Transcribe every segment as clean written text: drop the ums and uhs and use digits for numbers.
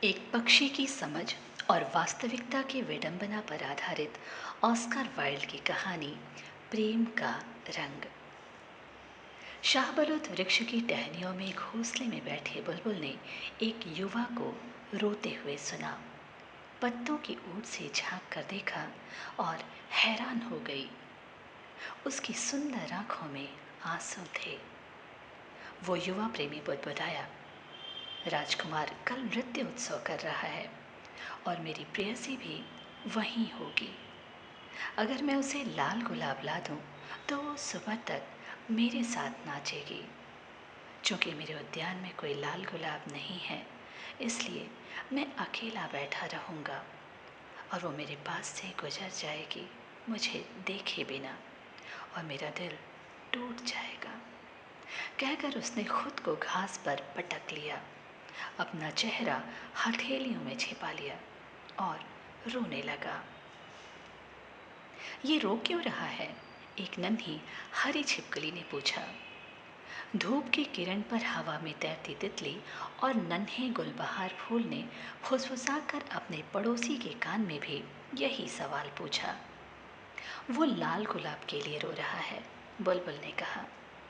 एक पक्षी की समझ और वास्तविकता की विडंबना पर आधारित ऑस्कर वाइल्ड की कहानी प्रेम का रंग। शाहबलूत वृक्ष की टहनियों में घोंसले में बैठे बुलबुल ने एक युवा को रोते हुए सुना। पत्तों की ओट से झांक कर देखा और हैरान हो गई। उसकी सुंदर आंखों में आंसू थे। वो युवा प्रेमी बुदबुदाया, राजकुमार कल नृत्य उत्सव कर रहा है और मेरी प्रेयसी भी वहीं होगी। अगर मैं उसे लाल गुलाब ला दूं तो वो सुबह तक मेरे साथ नाचेगी। चूंकि मेरे उद्यान में कोई लाल गुलाब नहीं है, इसलिए मैं अकेला बैठा रहूँगा और वो मेरे पास से गुजर जाएगी मुझे देखे बिना, और मेरा दिल टूट जाएगा। कहकर उसने खुद को घास पर पटक लिया, अपना चेहरा हथेलियों में छिपा लिया और रोने लगा। ये रो क्यों रहा है? एक नन्ही हरी छिपकली ने पूछा। धूप की किरण पर हवा में तैरती तितली और नन्हे गुलबहार फूल ने फुसफुसाकर अपने पड़ोसी के कान में भी यही सवाल पूछा। वो लाल गुलाब के लिए रो रहा है, बुलबुल ने कहा।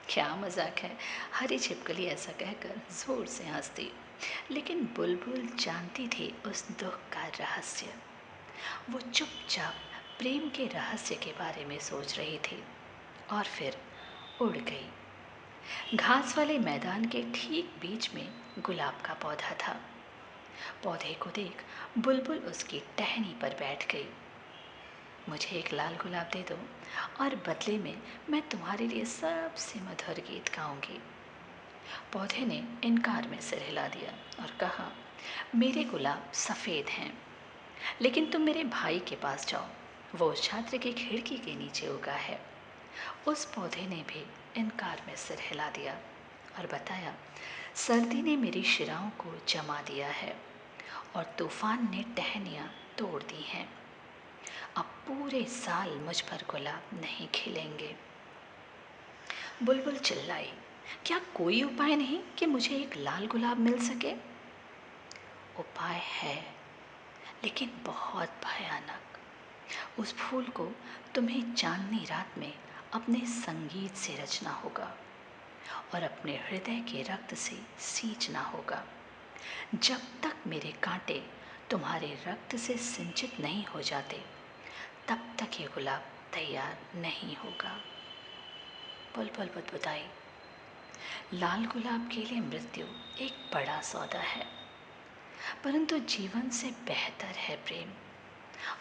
क्या मजाक है, हरी छिपकली ऐसा कहकर जोर से हंसती। लेकिन बुलबुल जानती थी उस दुख का रहस्य। वो चुपचाप प्रेम के रहस्य के बारे में सोच रही थी और फिर उड़ गई। घास वाले मैदान के ठीक बीच में गुलाब का पौधा था। पौधे को देख बुलबुल उसकी टहनी पर बैठ गई। मुझे एक लाल गुलाब दे दो और बदले में मैं तुम्हारे लिए सबसे मधुर गीत गाऊंगी। पौधे ने इनकार में सिर हिला दिया और कहा, मेरे गुलाब सफ़ेद हैं, लेकिन तुम मेरे भाई के पास जाओ, वो उस छात्र की खिड़की के नीचे उगा है। उस पौधे ने भी इनकार में सिर हिला दिया और बताया, सर्दी ने मेरी शिराओं को जमा दिया है और तूफान ने टहनियाँ तोड़ दी हैं। अब पूरे साल मुझ पर गुलाब नहीं खिलेंगे। बुलबुल चिल्लाई, क्या कोई उपाय नहीं कि मुझे एक लाल गुलाब मिल सके? उपाय है, लेकिन बहुत भयानक। उस फूल को तुम्हें चांदनी रात में अपने संगीत से रचना होगा और अपने हृदय के रक्त से सींचना होगा। जब तक मेरे कांटे तुम्हारे रक्त से सिंचित नहीं हो जाते, तब तक ये गुलाब तैयार नहीं होगा। बुलबुल बुदबुदाई, लाल गुलाब के लिए मृत्यु एक बड़ा सौदा है, परंतु जीवन से बेहतर है प्रेम।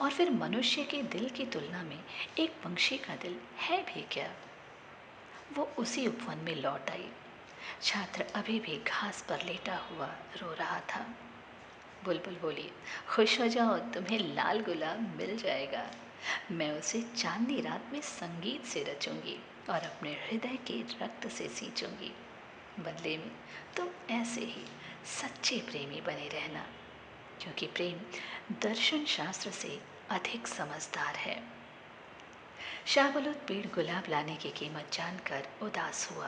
और फिर मनुष्य के दिल की तुलना में एक पंछी का दिल है भी क्या? वो उसी उपवन में लौट आई। छात्र अभी भी घास पर लेटा हुआ रो रहा था। बुलबुल बोली, खुश हो जाओ, तुम्हें लाल गुलाब मिल जाएगा। मैं उसे चांदनी रात में संगीत से रचूंगी और अपने हृदय के रक्त से सींचूंगी। बदले में तुम ऐसे ही सच्चे प्रेमी बने रहना, क्योंकि प्रेम दर्शन शास्त्र से अधिक समझदार है। शाहबलूत पेड़ गुलाब लाने की कीमत जानकर उदास हुआ,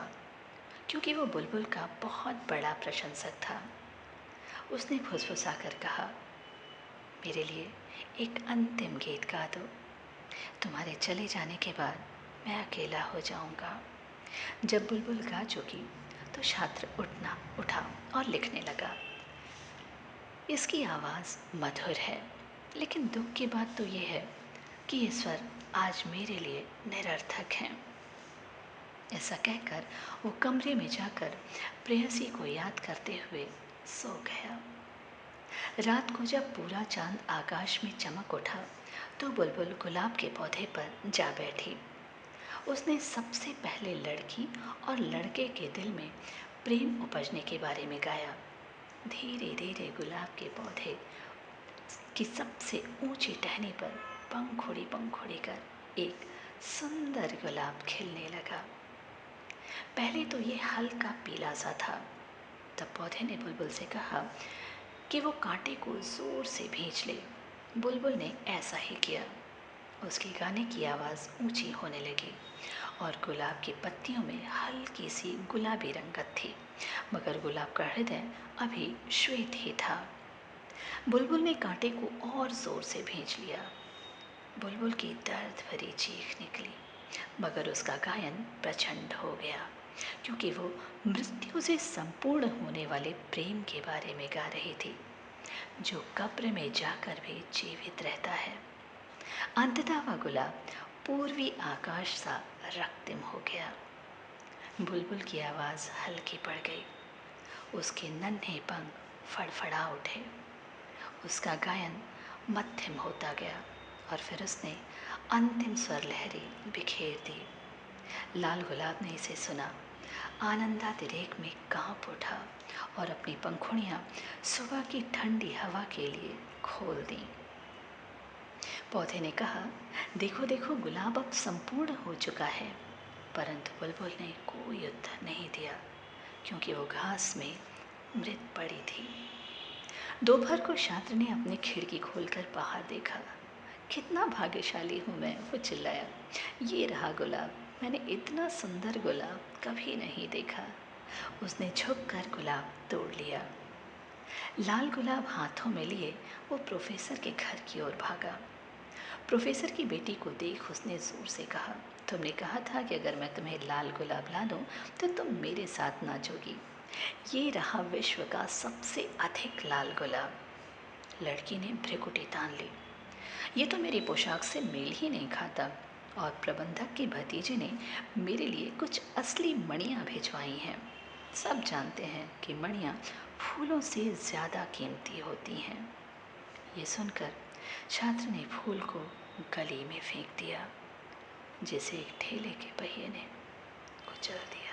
क्योंकि वो बुलबुल का बहुत बड़ा प्रशंसक था। उसने फुसफुसाकर कहा, मेरे लिए एक अंतिम गीत गा दो। तुम्हारे चले जाने के बाद मैं अकेला हो जाऊंगा। जब बुलबुल गा चुकी तो छात्र उठा और लिखने लगा। इसकी आवाज़ मधुर है, लेकिन दुख की बात तो यह है कि ये स्वर आज मेरे लिए निरर्थक हैं। ऐसा कहकर वो कमरे में जाकर प्रेयसी को याद करते हुए सो गया। रात को जब पूरा चांद आकाश में चमक उठा तो बुलबुल गुलाब के पौधे पर जा बैठी। उसने सबसे पहले लड़की और लड़के के दिल में प्रेम उपजने के बारे में गाया। धीरे धीरे गुलाब के पौधे की सबसे ऊंची टहनी पर पंखुड़ी कर एक सुंदर गुलाब खिलने लगा। पहले तो ये हल्का पीला सा था। तब पौधे ने बुलबुल से कहा कि वो कांटे को जोर से भींच ले। बुलबुल ने ऐसा ही किया। उसके गाने की आवाज़ ऊंची होने लगी और गुलाब की पत्तियों में हल्की सी गुलाबी रंगत थी, मगर गुलाब का हृदय अभी श्वेत ही था। बुलबुल ने कांटे को और जोर से भींच लिया। बुलबुल की दर्द भरी चीख निकली, मगर उसका गायन प्रचंड हो गया, क्योंकि वो मृत्यु से संपूर्ण होने वाले प्रेम के बारे में गा रही थी, जो कब्र में जाकर भी जीवित रहता है। अंततः वह गुलाब पूर्वी आकाश सा रक्तिम हो गया। बुलबुल की आवाज़ हल्की पड़ गई, उसके नन्हे पंख फड़फड़ा उठे, उसका गायन मध्यम होता गया और फिर उसने अंतिम स्वर लहरी बिखेर दी। लाल गुलाब ने इसे सुना, आनंदातिरेक में कांप उठा और अपनी पंखुड़ियाँ सुबह की ठंडी हवा के लिए खोल दी। पौधे ने कहा, देखो देखो, गुलाब अब संपूर्ण हो चुका है। परंतु बुलबुल ने कोई उत्तर नहीं दिया, क्योंकि वो घास में मृत पड़ी थी। दोपहर को छात्र ने अपनी खिड़की खोलकर बाहर देखा। कितना भाग्यशाली हूँ मैं, वो चिल्लाया। ये रहा गुलाब, मैंने इतना सुंदर गुलाब कभी नहीं देखा। उसने झुककर गुलाब तोड़ लिया। लाल गुलाब हाथों में लिए वो प्रोफेसर के घर की ओर भागा। प्रोफेसर की बेटी को देख उसने जोर से कहा, तुमने कहा था कि अगर मैं तुम्हें लाल गुलाब ला दूं तो तुम मेरे साथ नाचोगी। ये रहा विश्व का सबसे अधिक लाल गुलाब। लड़की ने भ्रिकुटी तान ली। ये तो मेरी पोशाक से मेल ही नहीं खाता, और प्रबंधक के भतीजे ने मेरे लिए कुछ असली मणियाँ भिजवाई हैं। सब जानते हैं कि मणियाँ फूलों से ज़्यादा कीमती होती हैं। ये सुनकर छात्र ने फूल को गली में फेंक दिया, जिसे एक ठेले के पहिए ने कुचल दिया।